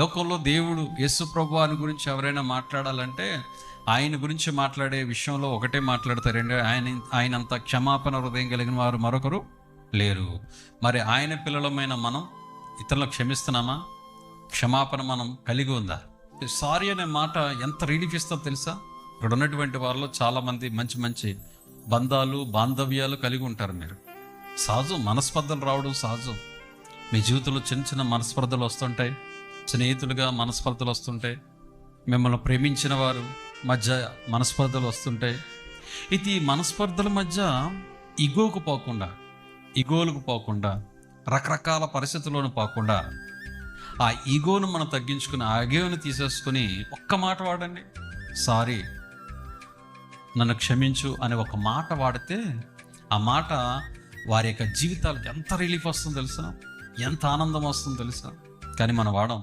లోకంలో దేవుడు యేసు ప్రభువాని గురించి ఎవరైనా మాట్లాడాలంటే ఆయన గురించి మాట్లాడే విషయంలో ఒకటే మాట్లాడతారండి, ఆయనంత క్షమాపణ హృదయం కలిగిన వారు మరొకరు లేరు. మరి ఆయన పిల్లలమైన మనం ఇతరులకు క్షమిస్తున్నామా? క్షమాపణ మనం కలిగి ఉందా? సారీ అనే మాట ఎంత రిలీఫ్ ఇస్తుందో తెలుసా? ఇక్కడ ఉన్నటువంటి వారిలో చాలామంది మంచి మంచి బంధాలు బాంధవ్యాలు కలిగి ఉంటారు. మీరు సహజం, మనస్పర్ధలు రావడం సహజం. మీ జీవితంలో చిన్న చిన్న మనస్పర్ధలు వస్తుంటాయి, స్నేహితులుగా మనస్పర్ధలు వస్తుంటాయి, మిమ్మల్ని ప్రేమించిన వారు మధ్య మనస్పర్ధలు వస్తుంటాయి. ఇది మనస్పర్ధల మధ్య ఇగోలకు పోకుండా రకరకాల పరిస్థితుల్లోనూ పోకుండా ఆ ఈగోను మనం తగ్గించుకుని ఆ ఈగోను తీసేసుకుని ఒక్క మాట వాడండి, సారీ, నన్ను క్షమించు అనే ఒక మాట వాడితే ఆ మాట వారి యొక్క జీవితాలకు ఎంత రిలీఫ్ వస్తుందో తెలుసా, ఎంత ఆనందం వస్తుందో తెలుసా. కానీ మనం వాడం.